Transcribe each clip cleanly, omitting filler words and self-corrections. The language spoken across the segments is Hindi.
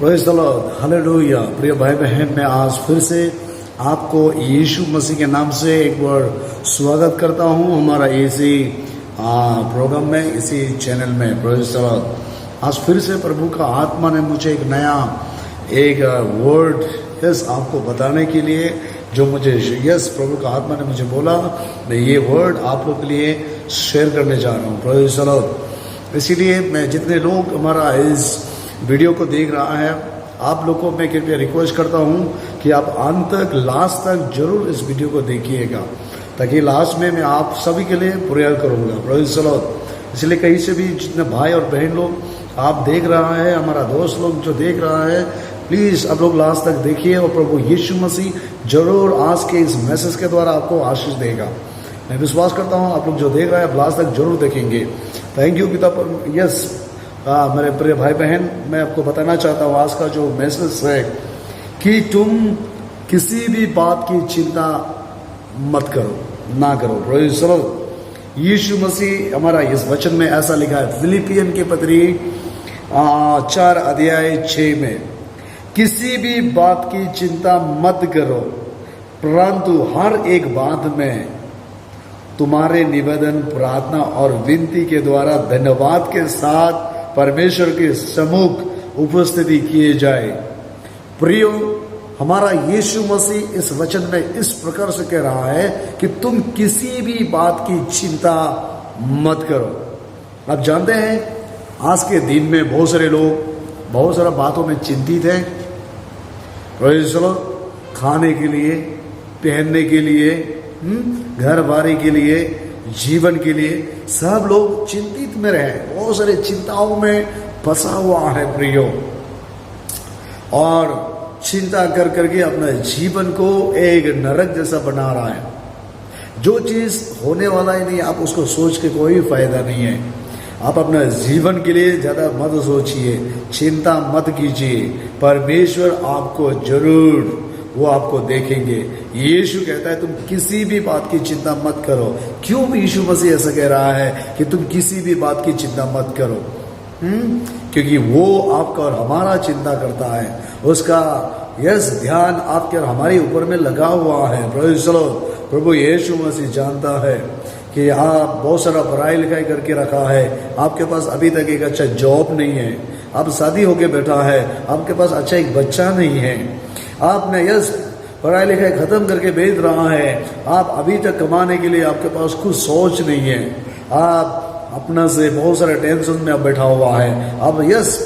Praise the Lord, hallelujah. प्रिय भाई बहन, मैं आज फिर से आपको यीशु मसीह के नाम से एक बार स्वागत करता हूं हमारा इसी प्रोग्राम में, इसी चैनल में। Praise the Lord. आज फिर से प्रभु का आत्मा ने मुझे एक नया वर्ड आपको बताने के लिए, जो मुझे प्रभु का आत्मा ने मुझे बोला, मैं ये वर्ड आप लोग के लिए शेयर करने जा रहा हूँ। Praise the Lord. इसीलिए मैं जितने लोग हमारा इस वीडियो को देख रहा है, आप लोगों को मैं कृपया रिक्वेस्ट करता हूं कि आप अंत तक, लास्ट तक जरूर इस वीडियो को देखिएगा, ताकि लास्ट में मैं आप सभी के लिए प्रेयर करूंगा। Praise the Lord. इसलिए कहीं से भी जितने भाई और बहन लोग आप देख रहा है, हमारा दोस्त लोग जो देख रहा है, प्लीज आप लोग लास्ट तक देखिए और प्रभु यीशु मसीह जरूर आज के इस मैसेज के द्वारा आपको आशीष देगा। मैं विश्वास करता हूँ आप लोग जो देख रहे हैं, आप लास्ट तक जरूर देखेंगे। थैंक यू पिता। मेरे प्रिय भाई बहन, मैं आपको बताना चाहता हूँ आज का जो मैसेज है कि तुम किसी भी बात की चिंता मत करो, ना करो। Praise the lord. Yeshu Masih हमारा इस वचन में ऐसा लिखा है, फिलिपियन की पत्री 4 अध्याय 6 में, किसी भी बात की चिंता मत करो, परंतु हर एक बात में तुम्हारे निवेदन, प्रार्थना और विनती के द्वारा धन्यवाद के साथ परमेश्वर के सम्मुख उपस्थिति किए जाए। प्रियो, हमारा यीशु मसीह इस वचन में इस प्रकार से कह रहा है कि तुम किसी भी बात की चिंता मत करो। आप जानते हैं आज के दिन में बहुत सारे लोग बहुत सारा बातों में चिंतित हैं। Praise the Lord. खाने के लिए, पहनने के लिए, घर बारी के लिए, जीवन के लिए सब लोग चिंतित में रहे, बहुत सारे चिंताओं में फंसा हुआ है प्रियो, और चिंता कर करके अपने जीवन को एक नरक जैसा बना रहा है। जो चीज होने वाला ही नहीं, आप उसको सोच के कोई फायदा नहीं है। आप अपने जीवन के लिए ज्यादा मत सोचिए, चिंता मत कीजिए। परमेश्वर आपको जरूर वो आपको देखेंगे। यीशु कहता है तुम किसी भी बात की चिंता मत करो। क्यों यीशु मसीह ऐसा कह रहा है कि तुम किसी भी बात की चिंता मत करो? क्योंकि वो आपका और हमारा चिंता करता है। उसका ध्यान आपके और हमारे ऊपर में लगा हुआ है। Praise the lord. प्रभु यीशु मसीह जानता है कि आप बहुत सारा पढ़ाई लिखाई करके रखा है, आपके पास अभी तक एक अच्छा जॉब नहीं है, आप शादी होके बैठा है, आपके पास अच्छा एक बच्चा नहीं है, आपने पढ़ाई लिखाई खत्म करके भेज रहा है, आप अभी तक कमाने के लिए आपके पास कुछ सोच नहीं है, आप अपना से बहुत सारे टेंशन में आप बैठा हुआ है। अब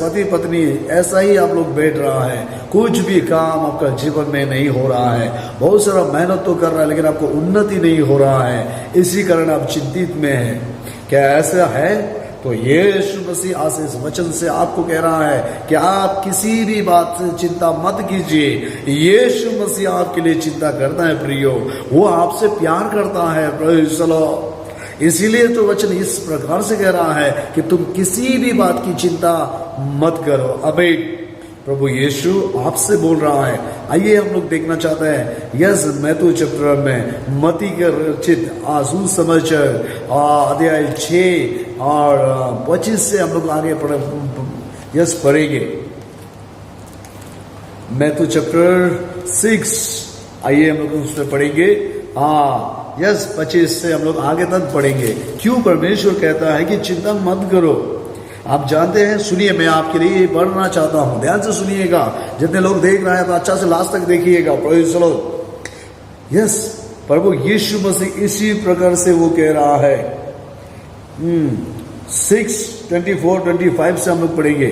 पति पत्नी ऐसा ही आप लोग बैठ रहा है, कुछ भी काम आपका जीवन में नहीं हो रहा है, बहुत सारा मेहनत तो कर रहा है लेकिन आपको उन्नति नहीं हो रहा है, इसी कारण आप चिंतित में हैं। क्या ऐसा है? तो यीशु मसीह आज इस वचन से आपको कह रहा है कि आप किसी भी बात से चिंता मत कीजिए। यीशु मसीह आपके लिए चिंता करता है प्रियो, वो आपसे प्यार करता है। Praise the Lord. इसीलिए तो वचन इस प्रकार से कह रहा है कि तुम किसी भी बात की चिंता मत करो। अबे प्रभु यीशु आपसे बोल रहा है। आइए हम लोग देखना चाहते हैं मैथ्यू चैप्टर में मती के रचित आंसू समाचार अध्याय 6 और 25 से हम लोग आगे पढ़ेंगे। मैथ्यू चैप्टर 6, आइए हम लोग उसमें पढ़ेंगे 25 से हम लोग आगे तक पढ़ेंगे। क्यों परमेश्वर कहता है कि चिंता मत करो? आप जानते हैं, सुनिए, मैं आपके लिए पढ़ना चाहता हूं, ध्यान से सुनिएगा। जितने लोग देख रहे हैं तो अच्छा से लास्ट तक देखिएगा। Praise the lord. प्रभु यीशु मसीह इसी प्रकार से वो कह रहा है। 6:24-25 से हम लोग पढ़ेंगे।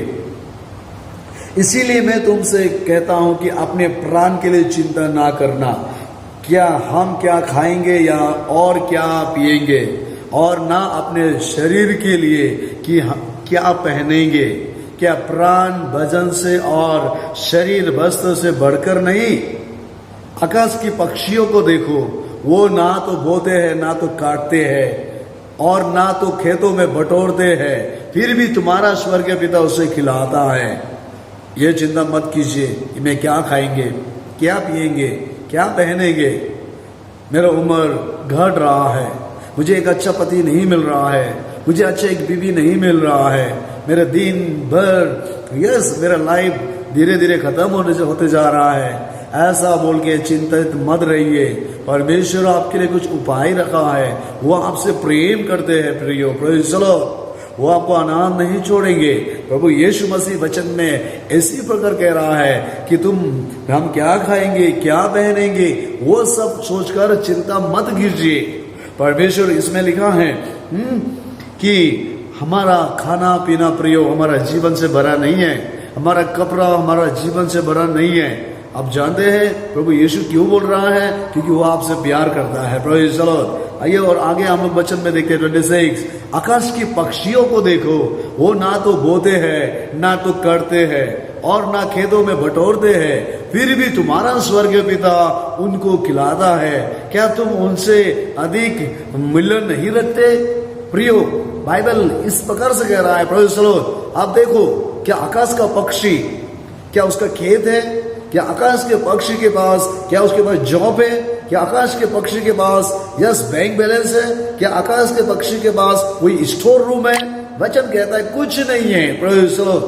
इसीलिए मैं तुमसे कहता हूं कि अपने प्राण के लिए चिंता ना करना, क्या हम क्या खाएंगे या और क्या पिएंगे, और ना अपने शरीर के लिए कि क्या पहनेंगे। क्या प्राण भोजन से और शरीर वस्त्र से बढ़कर नहीं? आकाश की पक्षियों को देखो, वो ना तो बोते हैं, ना तो काटते हैं, और ना तो खेतों में बटोरते हैं, फिर भी तुम्हारा स्वर्गीय पिता उसे खिलाता है। ये चिंता मत कीजिए कि मैं क्या खाएंगे, क्या पिएंगे, क्या पहनेंगे। मेरा उम्र घट रहा है, मुझे एक अच्छा पति नहीं मिल रहा है, मुझे अच्छा एक बीवी नहीं मिल रहा है, मेरा दिन भर मेरा लाइफ धीरे धीरे खत्म होते जा रहा है। ऐसा बोल के चिंतित मत रहिए, परमेश्वर आपके लिए कुछ उपाय रखा है। वो आपसे प्रेम करते हैं प्रियो, प्रेज़ द लॉर्ड। वो आपको अनाथ नहीं छोड़ेंगे। प्रभु यीशु मसीह वचन में इसी प्रकार कह रहा है कि हम क्या खाएंगे, क्या पहनेंगे, वो सब सोचकर चिंता मत कीजिए। परमेश्वर इसमें लिखा है कि हमारा खाना पीना प्रियो हमारा जीवन से भरा नहीं है, हमारा कपड़ा हमारा जीवन से भरा नहीं है। आप जानते हैं प्रभु यीशु क्यों बोल रहा है? क्योंकि वो आपसे प्यार करता है। Praise the Lord. आइए और आगे हम लोग वचन में देखते हैं 26, आकाश की पक्षियों को देखो, वो ना तो बोते हैं, ना तो करते हैं, और ना खेतों में बटोरते हैं, फिर भी तुम्हारा स्वर्गीय पिता उनको खिलाता है। क्या तुम उनसे अधिक मूल्य नहीं रखते? प्रियो, बाइबल इस प्रकार से कह रहा है। Praise the Lord. आप देखो, क्या आकाश का पक्षी, क्या उसका खेत है? क्या आकाश के पक्षी के पास, क्या उसके पास जॉब है? क्या आकाश के पक्षी के पास बैंक बैलेंस है? क्या आकाश के पक्षी के पास कोई स्टोर रूम है? वचन कहता है कुछ नहीं है। Praise the Lord.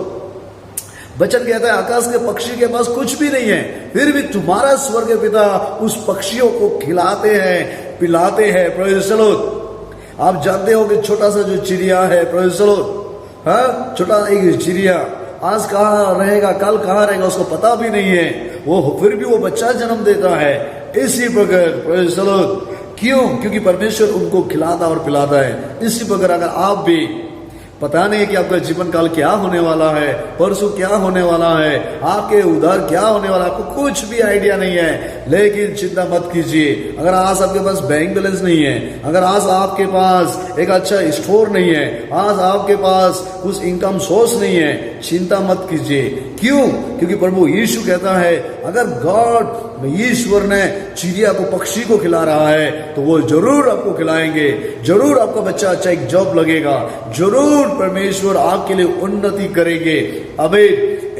वचन कहता है आकाश के पक्षी के पास कुछ भी नहीं है, फिर भी तुम्हारा स्वर्गीय पिता उस पक्षियों को खिलाते हैं, पिलाते हैं। Praise the Lord. आप जानते हो कि छोटा सा जो चिड़िया है, प्रेज़ द लॉर्ड, हाँ, छोटा एक चिड़िया आज कहाँ रहेगा, कल कहाँ रहेगा, उसको पता भी नहीं है। वो फिर भी वो बच्चा जन्म देता है। इसी प्रकार प्रेज़ द लॉर्ड। क्यों? क्योंकि परमेश्वर उनको खिलाता और पिलाता है। इसी प्रकार अगर आप भी पता नहीं कि आपका जीवन काल क्या होने वाला है, परसों क्या होने वाला है, आपके उधर क्या होने वाला है, आपको कुछ भी आइडिया नहीं है, लेकिन चिंता मत कीजिए। अगर आज आपके पास बैंक बैलेंस नहीं है, अगर आज आपके पास एक अच्छा स्टोर नहीं है, आज आपके पास कुछ इनकम सोर्स नहीं है, चिंता मत कीजिए। क्यों? क्योंकि प्रभु यीशु कहता है अगर गॉड ईश्वर ने चिड़िया को, पक्षी को खिला रहा है, तो वो जरूर आपको खिलाएंगे। जरूर आपका बच्चा अच्छा एक जॉब लगेगा, जरूर परमेश्वर आपके लिए उन्नति करेंगे। अबे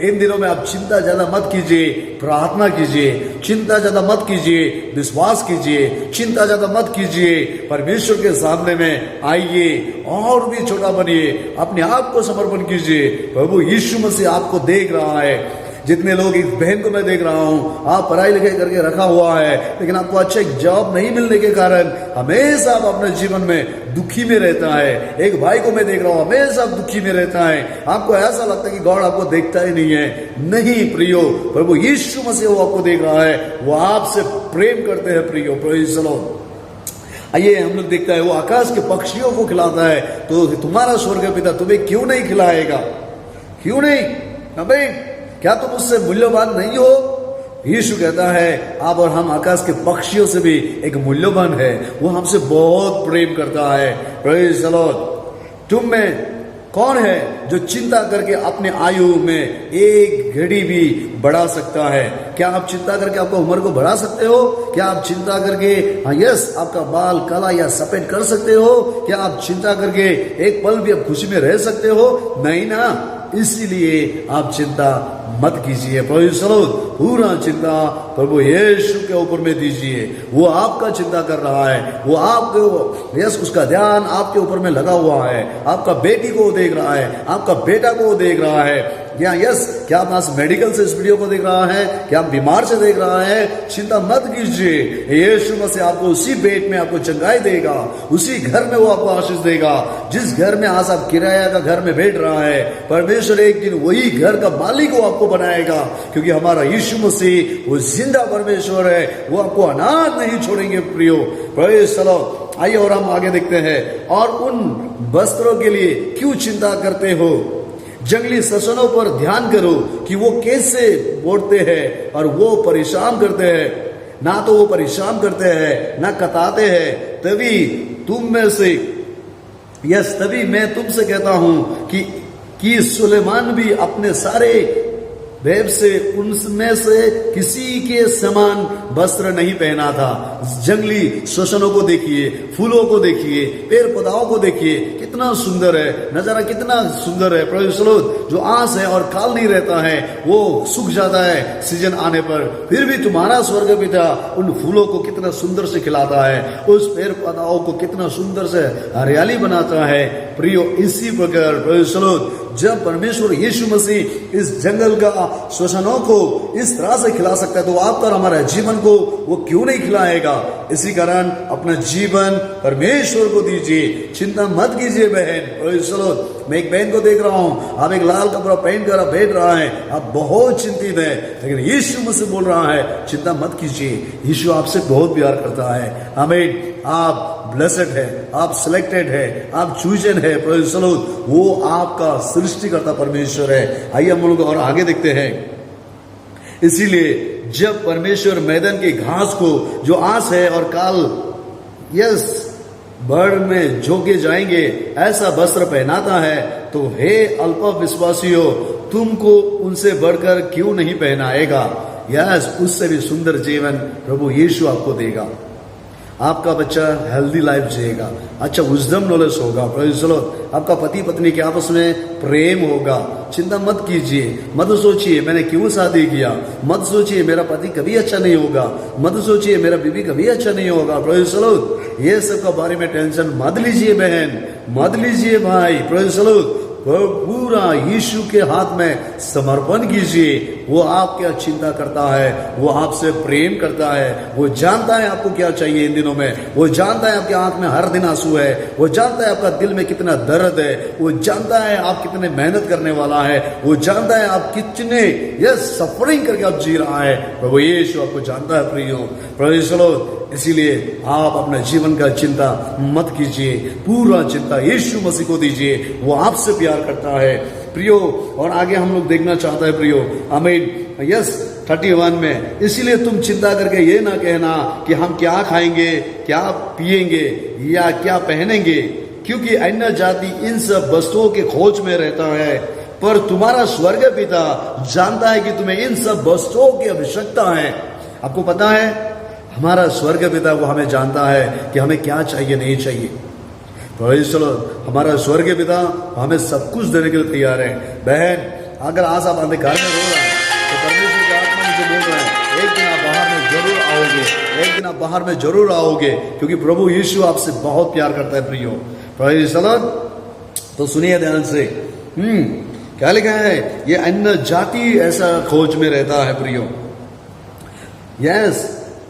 इन दिनों में आप चिंता ज्यादा मत कीजिए, प्रार्थना कीजिए। चिंता ज्यादा मत कीजिए, विश्वास कीजिए। चिंता ज्यादा मत कीजिए, परमेश्वर के सामने में आइए और भी छोटा बनिए, अपने आप को समर्पण कीजिए। प्रभु यीशु मसीह आपको देख रहा है। जितने लोग, इस बहन को मैं देख रहा हूं, आप पढ़ाई लिखाई करके रखा हुआ है, लेकिन आपको अच्छा एक जॉब नहीं मिलने के कारण हमेशा आप अपने जीवन में दुखी में रहता है। एक भाई को मैं देख रहा हूं, हमेशा दुखी में रहता है। आपको ऐसा लगता है कि गॉड आपको देखता ही नहीं है। नहीं प्रियो, प्रभु यीशु मसीह वो आपको देख रहा है, वो आपसे प्रेम करते हैं प्रियो। Praise the Lord. आइए हम लोग देखता है, वो आकाश के पक्षियों को खिलाता है, तो तुम्हारा स्वर्गीय पिता तुम्हें क्यों नहीं खिलाएगा? क्यों नहीं? अबे क्या तुम उससे मूल्यवान नहीं हो? यीशु कहता है आप और हम आकाश के पक्षियों से भी एक मूल्यवान है। वो हमसे बहुत प्रेम करता है। Praise the Lord. तुम में कौन है जो चिंता करके अपने आयु में एक घड़ी भी बढ़ा सकता है? क्या आप चिंता करके आपका उम्र को बढ़ा सकते हो? क्या आप चिंता करके आपका बाल काला या सफेद कर सकते हो? क्या आप चिंता करके एक पल भी आप खुशी में रह सकते हो? नहीं ना। इसीलिए आप चिंता मत कीजिए। पूरा चिंता प्रभु यीशु के ऊपर में दीजिए। वो आपका चिंता कर रहा है, वो आपको उसका ध्यान आपके ऊपर में लगा हुआ है। आपका बेटी को देख रहा है, आपका बेटा को देख रहा है। क्या आप आज मेडिकल से इस वीडियो को देख रहा है? क्या आप बीमार से देख रहा है? चिंता मत कीजिए। यीशु मसीह आपको उसी बेट में आपको चंगाई देगा, उसी घर में वो आपको आशीष देगा जिस घर में आज आप किराया का घर में बैठ रहा है। परमेश्वर एक दिन वही घर का मालिक वो आपको बनाएगा, क्योंकि हमारा यीशु मसीह वो जिंदा परमेश्वर है। वो आपको अनाथ नहीं छोड़ेंगे प्रियो। Praise the Lord. आइए और हम आगे देखते हैं। और उन वस्त्रों के लिए क्यों चिंता करते हो? जंगली ससनों पर ध्यान करो कि वो कैसे बोलते हैं और वो परिश्रम करते हैं। ना तो वो परिश्रम करते हैं, ना कताते हैं। तभी मैं तुमसे कहता हूं कि सुलेमान भी अपने सारे वैभव से उनमें से किसी के समान वस्त्र नहीं पहना था। जंगली श्वसनों को देखिए, फूलों को देखिए, पेड़ पौधाओं को देखिए, कितना सुंदर है, नजारा कितना सुंदर है। प्रेज़ द लॉर्ड, जो आस है और काल नहीं रहता है वो सूख जाता है सीजन आने पर, फिर भी तुम्हारा स्वर्ग पिता उन फूलों को कितना सुंदर से खिलाता है, उस पेड़ पौधों को कितना सुंदर से हरियाली बनाता है। प्रियो, इसी प्रकार प्रेज़ द लॉर्ड, जब परमेश्वर यीशु मसीह इस जंगल का श्वसनों को इस तरह से खिला सकता है तो आपका और हमारा जीवन को वो क्यों नहीं खिलाएगा। इसी कारण अपना जीवन परमेश्वर को दीजिए, चिंता मत कीजिए बहन। प्रेज़ द लॉर्ड, मैं एक बहन को देख रहा हूं, आप एक लाल कपड़ा पहन कर बैठ रहा है, आप बहुत चिंतित है, लेकिन यीशु मुझसे बोल रहा है चिंता मत कीजिए, यीशु आपसे बहुत प्यार करता है। आमीन। आप ब्लेसेड है, आप सिलेक्टेड है, आप चूजन है। प्रेज़ द लॉर्ड, वो आपका सृष्टिकर्ता परमेश्वर है। आइए हम लोग और आगे देखते हैं। इसीलिए जब परमेश्वर मैदान की घास को जो आस है और काल बढ़ में झोंके जाएंगे ऐसा वस्त्र पहनाता है, तो हे अल्प विश्वासियों, तुमको उनसे बढ़कर क्यों नहीं पहनाएगा। उससे भी सुंदर जीवन प्रभु यीशु आपको देगा। आपका बच्चा हेल्दी लाइफ जिएगा, अच्छा विजडम नॉलेज होगा। प्रेज़ द लॉर्ड, आपका पति पत्नी के आपस में प्रेम होगा। चिंता मत कीजिए, मत सोचिए मैंने क्यों शादी किया, मत सोचिए मेरा पति कभी अच्छा नहीं होगा, मत सोचिए मेरा बीवी कभी अच्छा नहीं होगा। प्रेज़ द लॉर्ड, ये सब का बारे में टेंशन मत लीजिए बहन, मत लीजिए भाई। प्रेज़ द लॉर्ड, पूरा यीशु के हाथ में समर्पण कीजिए। वो आप क्या चिंता करता है, वो आपसे प्रेम करता है, वो जानता है आपको क्या चाहिए इन दिनों में, वो जानता है आपके आंख में हर दिन आंसू है, वो जानता है आपका दिल में कितना दर्द है, वो जानता है आप कितने मेहनत करने वाला है, वो जानता है आप कितने सफरिंग करके आप जी रहा है। प्रभु यीशु आपको जानता है प्रियो। प्रेज़ द लॉर्ड, इसीलिए आप अपने जीवन का चिंता मत कीजिए, पूरा चिंता यीशु मसीह को दीजिए, वो आपसे प्यार करता है प्रियो। और आगे हम लोग देखना चाहता है प्रियो, आमीन। 31 में, इसीलिए तुम चिंता करके ये ना कहना कि हम क्या खाएंगे, क्या पिएंगे या क्या पहनेंगे, क्योंकि अन्य जाति इन सब वस्तुओं के खोज में रहता है, पर तुम्हारा स्वर्ग पिता जानता है कि तुम्हें इन सब वस्तुओं की आवश्यकता है। आपको पता है हमारा स्वर्ग पिता वो हमें जानता है कि हमें क्या चाहिए नहीं चाहिए। प्रेज़ द लॉर्ड, हमारा स्वर्ग पिता हमें सब कुछ देने के लिए तैयार है। बहन, अगर आज आप अंधकार में रो रहे हैं तो परमेश्वर की आत्मा मुझे बोल रहा है एक दिन आप बाहर में जरूर आओगे, एक दिन आप बाहर में जरूर आओगे, क्योंकि प्रभु यीशु आपसे बहुत प्यार करता है प्रियो। प्रेज़ द लॉर्ड, तो सुनिए ध्यान से, क्या लिखा है, ये अन्य जाति ऐसा खोज में रहता है प्रियो।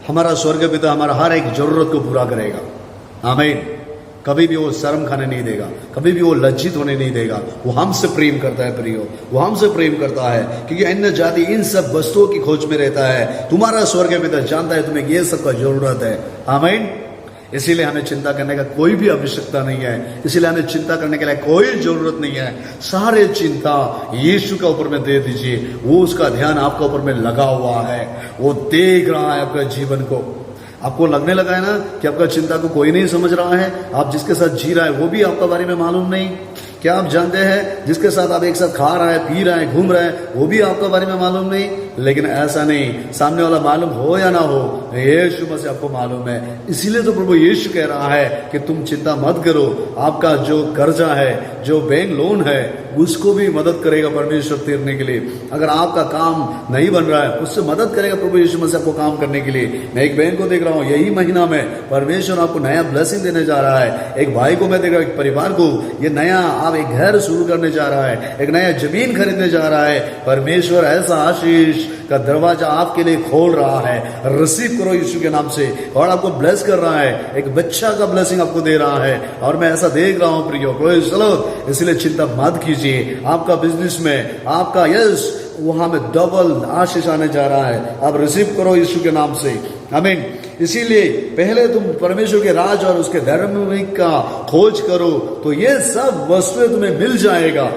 हमारा स्वर्ग पिता हमारा हर एक जरूरत को पूरा करेगा। आमीन। कभी भी वो शर्म खाने नहीं देगा, कभी भी वो लज्जित होने नहीं देगा। वो हमसे प्रेम करता है प्रियो, वो हमसे प्रेम करता है, क्योंकि अन्य जाति इन सब वस्तुओं की खोज में रहता है। तुम्हारा स्वर्ग पिता जानता है तुम्हें ये सब का जरूरत है। आमीन। इसीलिए हमें चिंता करने का कोई भी आवश्यकता नहीं है, इसीलिए हमें चिंता करने के लिए कोई जरूरत नहीं है। सारे चिंता यीशु के ऊपर में दे दीजिए, वो उसका ध्यान आपके ऊपर में लगा हुआ है, वो देख रहा है आपके जीवन को। आपको लगने लगा है ना कि आपका चिंता को कोई नहीं समझ रहा है, आप जिसके साथ जी रहा है वो भी आपका बारे में मालूम नहीं। क्या आप जानते हैं जिसके साथ आप एक साथ खा रहा है, पी रहा है, घूम रहा है, वो भी आपके बारे में मालूम नहीं। लेकिन ऐसा नहीं, सामने वाला मालूम हो या ना हो, यीशु मसीह आपको मालूम है। इसीलिए तो प्रभु यीशु कह रहा है कि तुम चिंता मत करो, आपका जो कर्जा है, जो बैंक लोन है, उसको भी मदद करेगा परमेश्वर तीरने के लिए। अगर आपका काम नहीं बन रहा है, उससे मदद करेगा प्रभु यीशु मसीह आपको काम करने के लिए। मैं एक बहन को देख रहा हूँ, यही महीना में परमेश्वर आपको नया ब्लेसिंग देने जा रहा है। एक भाई को मैं देख रहा हूँ, एक परिवार को ये नया आप एक घर शुरू करने जा रहा है, एक नया जमीन खरीदने जा रहा है। परमेश्वर ऐसा आशीष का दरवाजा आपके लिए खोल रहा है। रिसीव करो यीशु के नाम से, और आपको ब्लेस कर रहा है, एक बच्चा का ब्लेसिंग आपको दे रहा है। और मैं ऐसा देख रहा हूं प्रियो, प्रेज़ द लॉर्ड। इसलिए चिंता मत कीजिए, आपका बिजनेस में आपका वहां में डबल आशीष आने जा रहा है। आप रिसीव करो यीशु के नाम से। आमीन। इसीलिए पहले तुम परमेश्वर के राज और उसके धर्म का खोज करो, तो ये सब वस्तुएं तुम्हें मिल जाएगा।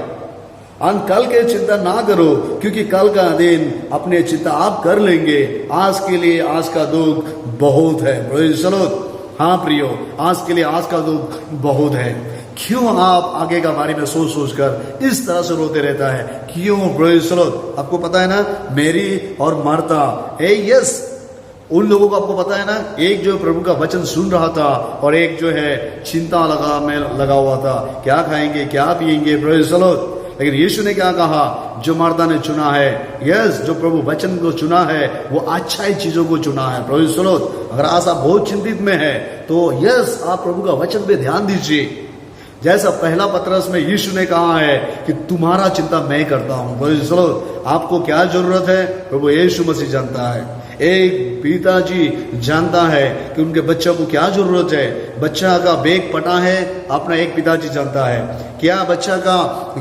कल के चिंता ना करो, क्योंकि कल का दिन अपने चिंता आप कर लेंगे। आज के लिए आज का दुख बहुत है। Praise the Lord. हाँ प्रियो, आज के लिए आज का दुख बहुत है। क्यों आप आगे का बारे में सोच सोच कर इस तरह से रोते रहता है, क्यों? Praise the Lord. आपको पता है ना, मेरी और मार्था, उन लोगों को आपको पता है ना, एक जो प्रभु का वचन सुन रहा था और एक जो है चिंता लगा हुआ था, क्या खाएंगे क्या पिएंगे। Praise the Lord. लेकिन यीशु ने क्या कहा, जो मार्था ने चुना है, यस, जो प्रभु वचन को चुना है वो अच्छाई चीजों को चुना है। Praise the Lord. अगर आज आप बहुत चिंतित में है तो यस, आप प्रभु का वचन पे ध्यान दीजिए। जैसा पहला पत्रस में यीशु ने कहा है कि तुम्हारा चिंता मैं करता हूं। Praise the Lord. आपको क्या जरूरत है, प्रभु यीशु मसीह जानता है। एक पिताजी जानता है कि उनके बच्चों को क्या जरूरत है। बच्चा का बैग फटा है, अपना एक पिताजी जानता है। क्या बच्चा का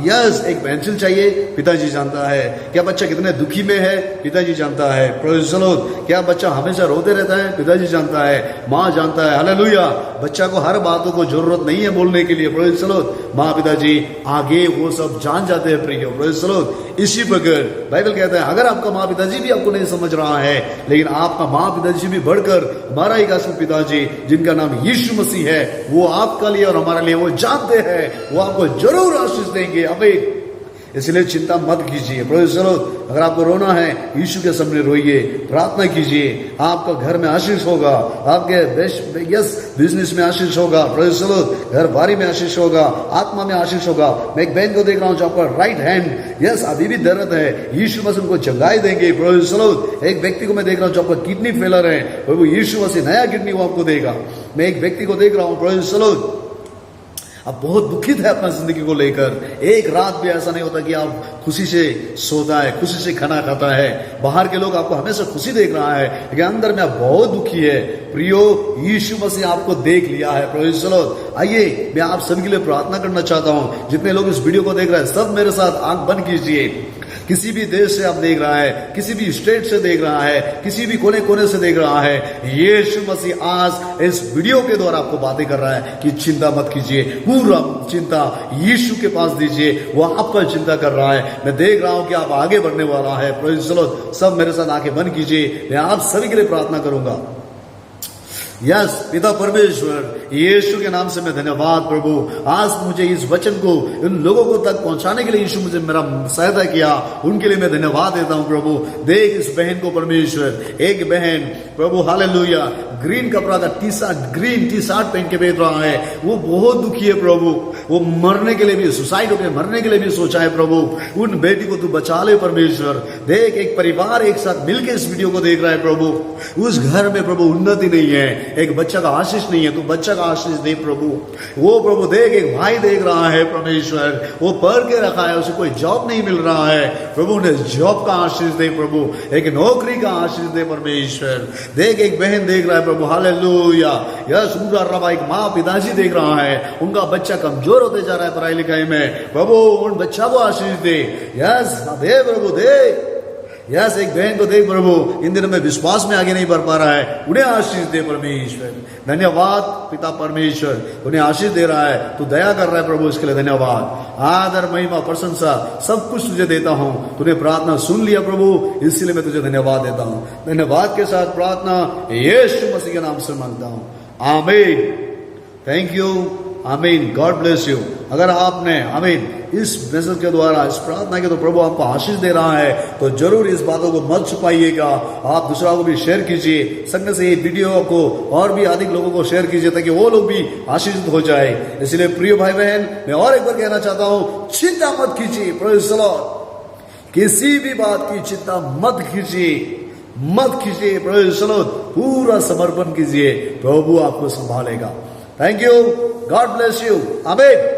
यस एक पेंसिल चाहिए, पिताजी जानता है। क्या बच्चा कितने दुखी में है, पिताजी जानता है। Praise the Lord. क्या बच्चा हमेशा रोते रहता है, पिताजी जानता है, माँ जानता है। हालेलुया। बच्चा को हर बातों को जरूरत नहीं है बोलने के लिए। Praise the Lord. माँ पिताजी आगे वो सब जान जाते हैं प्रिय। Praise the Lord. इसी प्रकार बाइबल कहता है, अगर आपका माँ पिताजी भी आपको नहीं समझ रहा है, लेकिन आपका माँ पिताजी भी बढ़कर हमारा एक आसमानी पिताजी जिनका नाम यीशु मसीह है, वो आपका लिए और हमारे लिए वो जानते हैं, वो आपको जरूर आशीष देंगे। आमीन। इसलिए चिंता मत कीजिए। Praise the Lord. अगर आपको रोना है, यीशु के सामने रोइए, प्रार्थना कीजिए। आपका घर में आशीष होगा, आपके यस बिजनेस में आशीष होगा। Praise the Lord. घर बारी में आशीष होगा, आत्मा में आशीष होगा। मैं एक बहन को देख रहा हूं जो आपका राइट हैंड यस अभी भी दर्द है, यीशु मसीह उनको चंगाई देंगे। Praise the Lord. एक व्यक्ति को मैं देख रहा हूं जो आपका किडनी फेलर है, वो यीशु मसीह नया किडनी वो आपको देगा। मैं एक व्यक्ति को देख रहा हूं, प्रेज़ द लॉर्ड, अब बहुत दुखित है अपना जिंदगी को लेकर। एक रात भी ऐसा नहीं होता कि आप खुशी से सोता है, खुशी से खाना खाता है। बाहर के लोग आपको हमेशा खुशी देख रहा है, लेकिन अंदर में आप बहुत दुखी है। प्रियो, यीशु मसीह आपको देख लिया है। Praise the Lord. आइए मैं आप सभी के लिए प्रार्थना करना चाहता हूं। जितने लोग इस वीडियो को देख रहे हैं, सब मेरे साथ आंख बंद कीजिए। किसी भी देश से आप देख रहा है, किसी भी स्टेट से देख रहा है, किसी भी कोने कोने से देख रहा है, यीशु मसीह आज इस वीडियो के द्वारा आपको बातें कर रहा है कि चिंता मत कीजिए। पूरा चिंता यीशु के पास दीजिए, वो आपका चिंता कर रहा है। मैं देख रहा हूं कि आप आगे बढ़ने वाला है। Praise the Lord. सब मेरे साथ आंखें बंद कीजिए। मैं आप सभी के लिए प्रार्थना करूंगा। यस पिता परमेश्वर, यीशु के नाम से मैं धन्यवाद प्रभु, आज मुझे इस वचन को इन लोगों को तक पहुंचाने के लिए यीशु मुझे मेरा सहायता किया, उनके लिए मैं धन्यवाद देता हूं प्रभु। देख इस बहन को परमेश्वर, एक बहन प्रभु हालेलुया ग्रीन कपड़ा का ग्रीन टी शर्ट पहन के बैठ रहा है, वो बहुत दुखी है प्रभु। वो मरने के लिए भी, सुसाइड होकर मरने के लिए भी सोचा है प्रभु। उन बेटी को तू बचा ले परमेश्वर। देख एक परिवार एक साथ मिलकर इस वीडियो को देख रहा है प्रभु। उस घर में प्रभु उन्नति नहीं है, एक बच्चा का आशीष नहीं है, तू बच्चा का आशीष दे प्रभु। वो प्रभु देख एक भाई देख रहा है परमेश्वर, वो पढ़ के रखा है, उसे कोई जॉब नहीं मिल रहा है प्रभु, ने जॉब का आशीष दे प्रभु, एक नौकरी का आशीष दे परमेश्वर। देख एक बहन देख रहा है प्रभु हालेलुया। यस उनका रबा एक माँ पिताजी देख रहा है, उनका बच्चा कमजोर होते जा रहा है पढ़ाई लिखाई में, प्रभु उन बच्चा को आशीष दे। Yes they Prabhu they. Yes एक बहन को देख प्रभु, इन दिनों में विश्वास में आगे नहीं बढ़ पा रहा है, उन्हें आशीष दे परमेश्वर। धन्यवाद पिता परमेश्वर, उन्हें आशीष दे रहा है, तू दया कर रहा है प्रभु, इसके लिए धन्यवाद। आदर महिमा प्रशंसा सब कुछ तुझे देता हूं, तूने प्रार्थना सुन लिया प्रभु, इसलिए मैं तुझे धन्यवाद देता हूं। धन्यवाद के साथ प्रार्थना यीशु मसीह के नाम से मांगता हूं, आमीन। थैंक यू, आमीन। God bless you. अगर आपने आमीन इस मैसेज के द्वारा, इस प्रार्थना के तो प्रभु आपको आशीष दे रहा है, तो जरूर इस बातों को मत छुपाइएगा, आप दूसरा को भी शेयर कीजिए। संग से ये वीडियो को और भी अधिक लोगों को शेयर कीजिए ताकि वो लोग भी आशीषित हो जाए। इसलिए प्रिय भाई बहन, मैं और एक बार कहना चाहता हूं, चिंता मत कीजिए। Praise the Lord. किसी भी बात की चिंता मत कीजिए, मत कीजिए। Praise the Lord. पूरा समर्पण कीजिए, प्रभु आपको संभालेगा। Thank you, God bless you, आमीन।